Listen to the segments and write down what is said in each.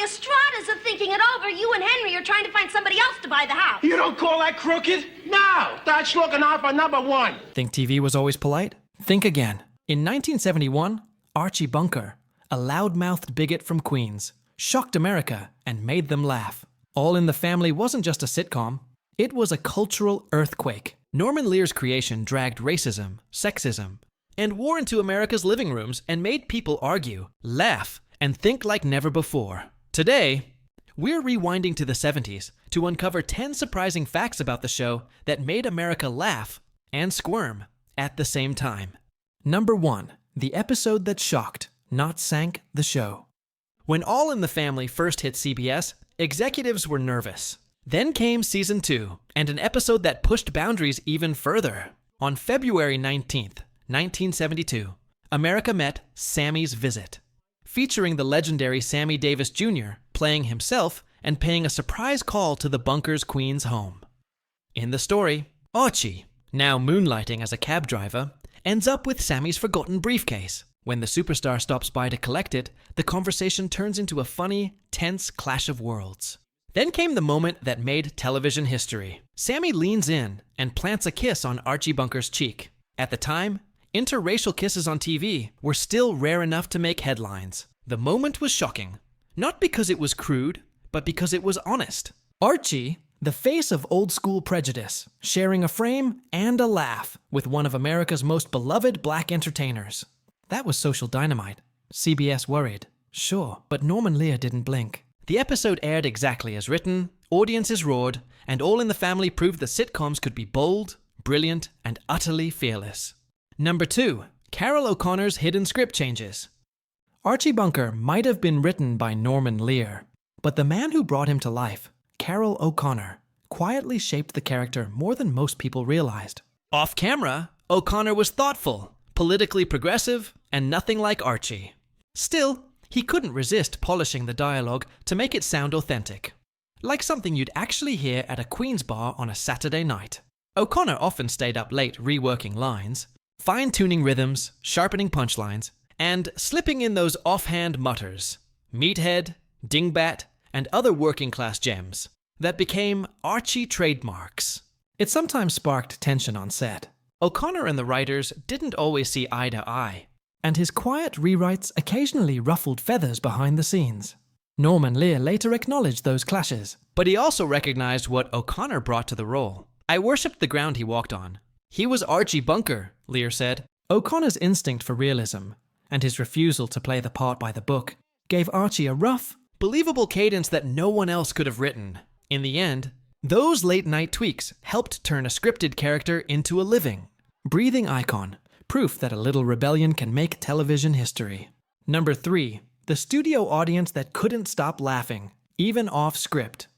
Estradas are thinking it over. You and Henry are trying to find somebody else to buy the house. You don't call that crooked? No, that's looking out for number one. Think TV was always polite? Think again. In 1971, Archie Bunker, a loud-mouthed bigot from Queens, shocked America and made them laugh. All in the Family wasn't just a sitcom. It was a cultural earthquake. Norman Lear's creation dragged racism, sexism, and war into America's living rooms and made people argue, laugh, and think like never before. Today, we're rewinding to the 70s to uncover 10 surprising facts about the show that made America laugh and squirm at the same time. Number 1. The episode that shocked, not sank, the show. When All in the Family first hit CBS, executives were nervous. Then came Season 2, and an episode that pushed boundaries even further. On February 19th, 1972, America met Sammy's Visit, featuring the legendary Sammy Davis Jr. playing himself and paying a surprise call to the Bunker's Queens home. In the story, Archie, now moonlighting as a cab driver, ends up with Sammy's forgotten briefcase. When the superstar stops by to collect it, the conversation turns into a funny, tense clash of worlds. Then came the moment that made television history. Sammy leans in and plants a kiss on Archie Bunker's cheek. At the time, interracial kisses on TV were still rare enough to make headlines. The moment was shocking, not because it was crude, but because it was honest. Archie, the face of old-school prejudice, sharing a frame and a laugh with one of America's most beloved black entertainers. That was social dynamite. CBS worried. Sure, but Norman Lear didn't blink. The episode aired exactly as written, audiences roared, and All in the Family proved that sitcoms could be bold, brilliant, and utterly fearless. Number 2. Carroll O'Connor's hidden script changes. Archie Bunker might have been written by Norman Lear, but the man who brought him to life, Carroll O'Connor, quietly shaped the character more than most people realized. Off camera, O'Connor was thoughtful, politically progressive, and nothing like Archie. Still, he couldn't resist polishing the dialogue to make it sound authentic, like something you'd actually hear at a Queen's bar on a Saturday night. O'Connor often stayed up late reworking lines, fine-tuning rhythms, sharpening punchlines, and slipping in those offhand mutters, meathead, dingbat, and other working-class gems that became Archie trademarks. It sometimes sparked tension on set. O'Connor and the writers didn't always see eye to eye, and his quiet rewrites occasionally ruffled feathers behind the scenes. Norman Lear later acknowledged those clashes, but he also recognized what O'Connor brought to the role. I worshipped the ground he walked on. He was Archie Bunker, Lear said. O'Connor's instinct for realism, and his refusal to play the part by the book, gave Archie a rough, believable cadence that no one else could have written. In the end, those late-night tweaks helped turn a scripted character into a living, breathing icon, proof that a little rebellion can make television history. Number 3. The studio audience that couldn't stop laughing, even off-script.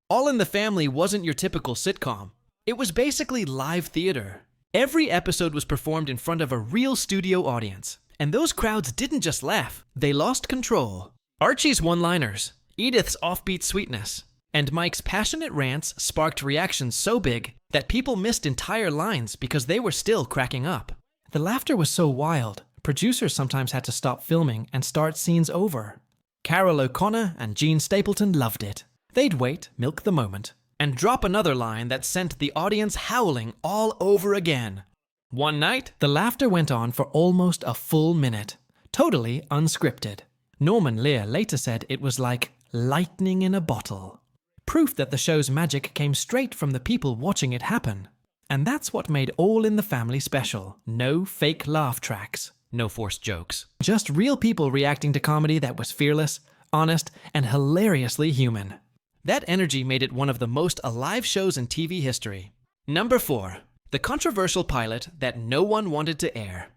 All in the Family wasn't your typical sitcom. It was basically live theater. Every episode was performed in front of a real studio audience, and those crowds didn't just laugh, they lost control. Archie's one-liners, Edith's offbeat sweetness, and Mike's passionate rants sparked reactions so big that people missed entire lines because they were still cracking up. The laughter was so wild, producers sometimes had to stop filming and start scenes over. Carroll O'Connor and Gene Stapleton loved it. They'd wait, milk the moment, and drop another line that sent the audience howling all over again. One night, the laughter went on for almost a full minute, totally unscripted. Norman Lear later said it was like lightning in a bottle. Proof that the show's magic came straight from the people watching it happen. And that's what made All in the Family special. No fake laugh tracks, no forced jokes. Just real people reacting to comedy that was fearless, honest, and hilariously human. That energy made it one of the most alive shows in TV history. Number 4. The controversial pilot that no one wanted to air.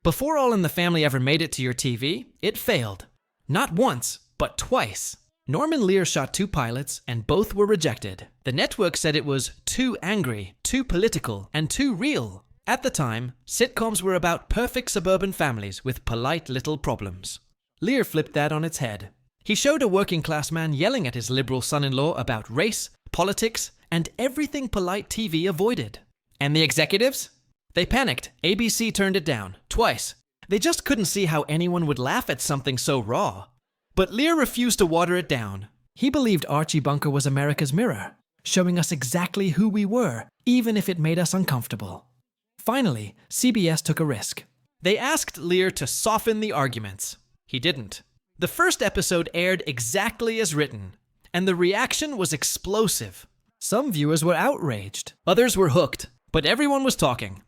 Before All in the Family ever made it to your TV, it failed. Not once, but twice. Norman Lear shot 2 pilots, and both were rejected. The network said it was too angry, too political, and too real. At the time, sitcoms were about perfect suburban families with polite little problems. Lear flipped that on its head. He showed a working-class man yelling at his liberal son-in-law about race, politics, and everything polite TV avoided. And the executives? They panicked. ABC turned it down, twice. They just couldn't see how anyone would laugh at something so raw. But Lear refused to water it down. He believed Archie Bunker was America's mirror, showing us exactly who we were, even if it made us uncomfortable. Finally, CBS took a risk. They asked Lear to soften the arguments. He didn't. The first episode aired exactly as written, and the reaction was explosive. Some viewers were outraged, others were hooked, but everyone was talking.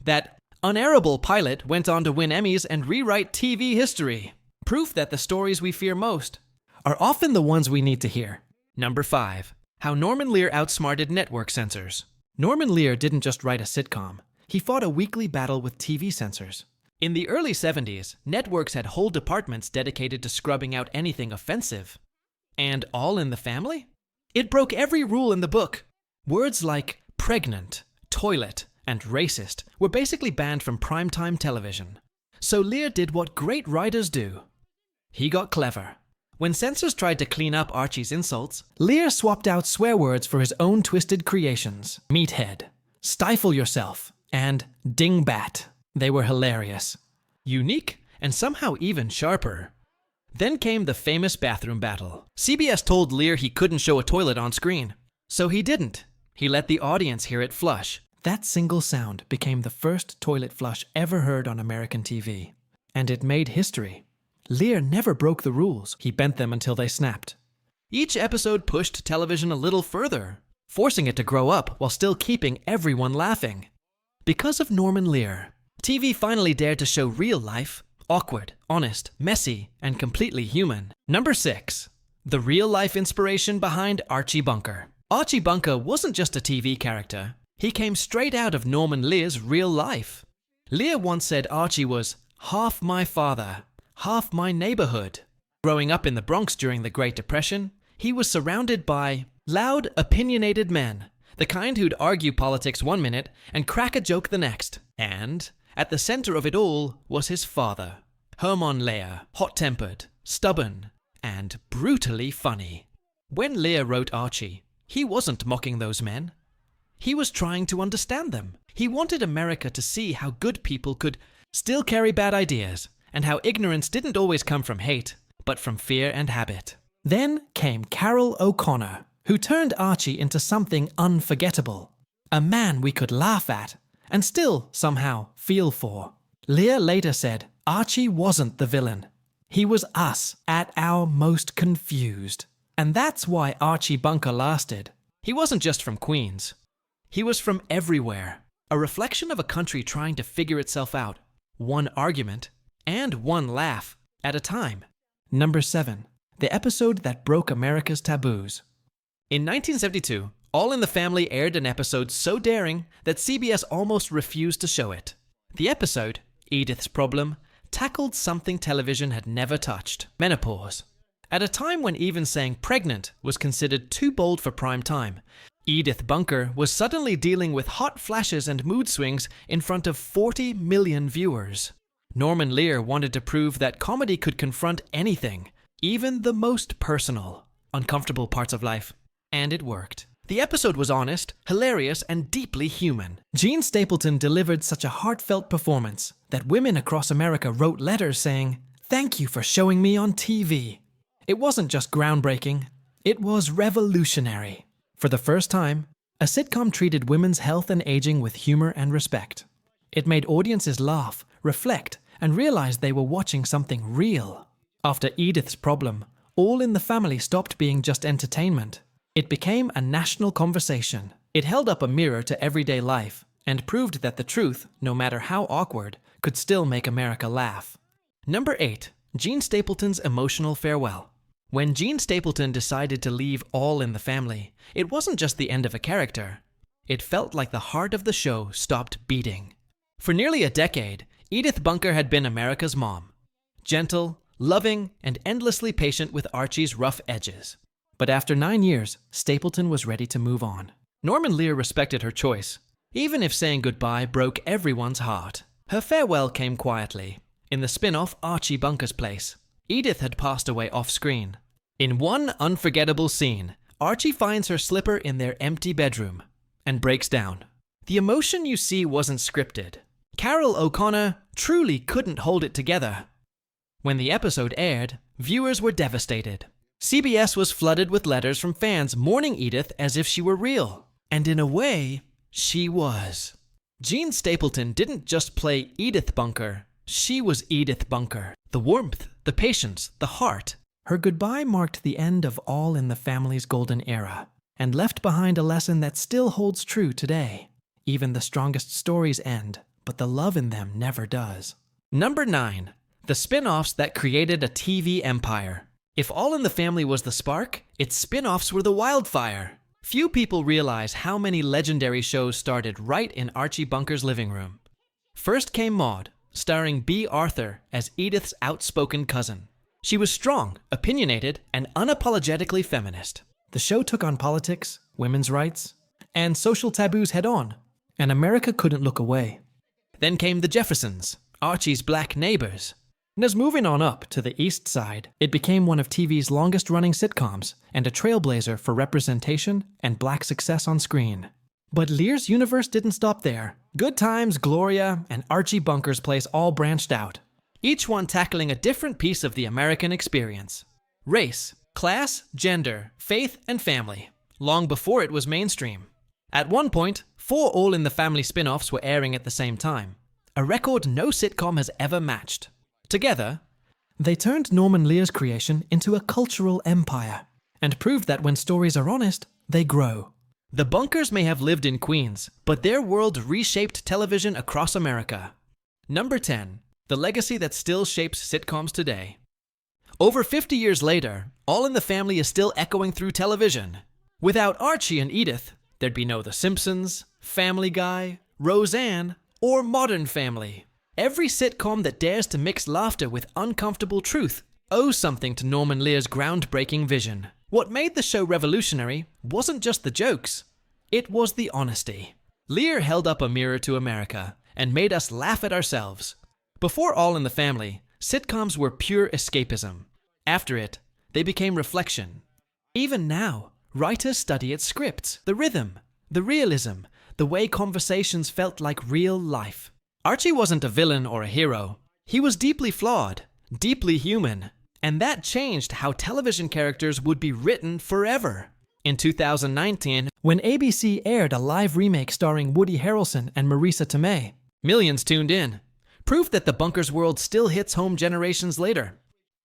That unairable pilot went on to win Emmys and rewrite TV history. Proof that the stories we fear most are often the ones we need to hear. Number 5. How Norman Lear outsmarted network censors. Norman Lear didn't just write a sitcom. He fought a weekly battle with TV censors. In the early 70s, networks had whole departments dedicated to scrubbing out anything offensive. And All in the Family? It broke every rule in the book. Words like pregnant, toilet, and racist were basically banned from primetime television. So Lear did what great writers do. He got clever. When censors tried to clean up Archie's insults, Lear swapped out swear words for his own twisted creations. Meathead, stifle yourself, and dingbat. They were hilarious. Unique, and somehow even sharper. Then came the famous bathroom battle. CBS told Lear he couldn't show a toilet on screen. So he didn't. He let the audience hear it flush. That single sound became the first toilet flush ever heard on American TV. And it made history. Lear never broke the rules. He bent them until they snapped. Each episode pushed television a little further, forcing it to grow up while still keeping everyone laughing. Because of Norman Lear, TV finally dared to show real life, awkward, honest, messy, and completely human. Number 6. The real-life inspiration behind Archie Bunker. Archie Bunker wasn't just a TV character. He came straight out of Norman Lear's real life. Lear once said Archie was half my father, half my neighborhood. Growing up in the Bronx during the Great Depression, he was surrounded by loud, opinionated men, the kind who'd argue politics one minute and crack a joke the next. And at the center of it all was his father, Herman Lear, hot-tempered, stubborn, and brutally funny. When Lear wrote Archie, he wasn't mocking those men. He was trying to understand them. He wanted America to see how good people could still carry bad ideas, and how ignorance didn't always come from hate, but from fear and habit. Then came Carroll O'Connor, who turned Archie into something unforgettable. A man we could laugh at, and still, somehow, feel for. Lear later said, Archie wasn't the villain. He was us, at our most confused. And that's why Archie Bunker lasted. He wasn't just from Queens. He was from everywhere. A reflection of a country trying to figure itself out. One argument, and one laugh, at a time. Number 7. The episode that broke America's taboos. In 1972, All in the Family aired an episode so daring that CBS almost refused to show it. The episode, Edith's Problem, tackled something television had never touched: menopause. At a time when even saying pregnant was considered too bold for prime time, Edith Bunker was suddenly dealing with hot flashes and mood swings in front of 40 million viewers. Norman Lear wanted to prove that comedy could confront anything, even the most personal, uncomfortable parts of life. And it worked. The episode was honest, hilarious, and deeply human. Jean Stapleton delivered such a heartfelt performance that women across America wrote letters saying, "Thank you for showing me on TV." It wasn't just groundbreaking, it was revolutionary. For the first time, a sitcom treated women's health and aging with humor and respect. It made audiences laugh, reflect, and realize they were watching something real. After Edith's Problem, All in the Family stopped being just entertainment. It became a national conversation. It held up a mirror to everyday life and proved that the truth, no matter how awkward, could still make America laugh. Number 8. Jean Stapleton's emotional farewell. When Jean Stapleton decided to leave All in the Family, it wasn't just the end of a character. It felt like the heart of the show stopped beating. For nearly a decade, Edith Bunker had been America's mom. Gentle, loving, and endlessly patient with Archie's rough edges. But after 9 years, Stapleton was ready to move on. Norman Lear respected her choice, even if saying goodbye broke everyone's heart. Her farewell came quietly, in the spin-off Archie Bunker's Place. Edith had passed away off-screen. In one unforgettable scene, Archie finds her slipper in their empty bedroom and breaks down. The emotion you see wasn't scripted. Carroll O'Connor truly couldn't hold it together. When the episode aired, viewers were devastated. CBS was flooded with letters from fans mourning Edith as if she were real. And in a way, she was. Jean Stapleton didn't just play Edith Bunker, she was Edith Bunker. The warmth, the patience, the heart. Her goodbye marked the end of All in the Family's golden era, and left behind a lesson that still holds true today. Even the strongest stories end, but the love in them never does. Number 9. The spin-offs that created a TV empire. If All in the Family was the spark, its spin-offs were the wildfire. Few people realize how many legendary shows started right in Archie Bunker's living room. First came Maude, starring B. Arthur as Edith's outspoken cousin. She was strong, opinionated, and unapologetically feminist. The show took on politics, women's rights, and social taboos head-on, and America couldn't look away. Then came the Jeffersons, Archie's black neighbors. And as moving on up to the East Side, it became one of TV's longest-running sitcoms and a trailblazer for representation and black success on screen. But Lear's universe didn't stop there. Good Times, Gloria, and Archie Bunker's place all branched out, each one tackling a different piece of the American experience. Race, class, gender, faith, and family, long before it was mainstream. At one point, 4 All in the Family spin-offs were airing at the same time, a record no sitcom has ever matched. Together, they turned Norman Lear's creation into a cultural empire, and proved that when stories are honest, they grow. The Bunkers may have lived in Queens, but their world reshaped television across America. Number 10. The legacy that still shapes sitcoms today. Over 50 years later, All in the Family is still echoing through television. Without Archie and Edith, there'd be no The Simpsons, Family Guy, Roseanne, or Modern Family. Every sitcom that dares to mix laughter with uncomfortable truth owes something to Norman Lear's groundbreaking vision. What made the show revolutionary wasn't just the jokes, it was the honesty. Lear held up a mirror to America and made us laugh at ourselves. Before All in the Family, sitcoms were pure escapism. After it, they became reflection. Even now, writers study its scripts, the rhythm, the realism, the way conversations felt like real life. Archie wasn't a villain or a hero. He was deeply flawed, deeply human, and that changed how television characters would be written forever. In 2019, when ABC aired a live remake starring Woody Harrelson and Marisa Tomei, millions tuned in, proof that the Bunkers world still hits home generations later.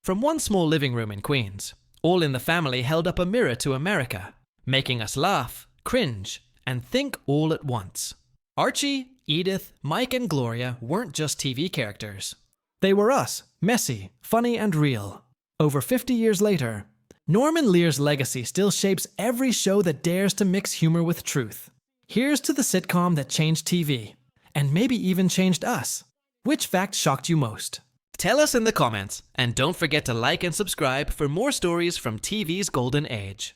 From one small living room in Queens, All in the Family held up a mirror to America, making us laugh, cringe, and think all at once. Archie, Edith, Mike, and Gloria weren't just TV characters. They were us, messy, funny, and real. Over 50 years later, Norman Lear's legacy still shapes every show that dares to mix humor with truth. Here's to the sitcom that changed TV, and maybe even changed us. Which fact shocked you most? Tell us in the comments, and don't forget to like and subscribe for more stories from TV's golden age.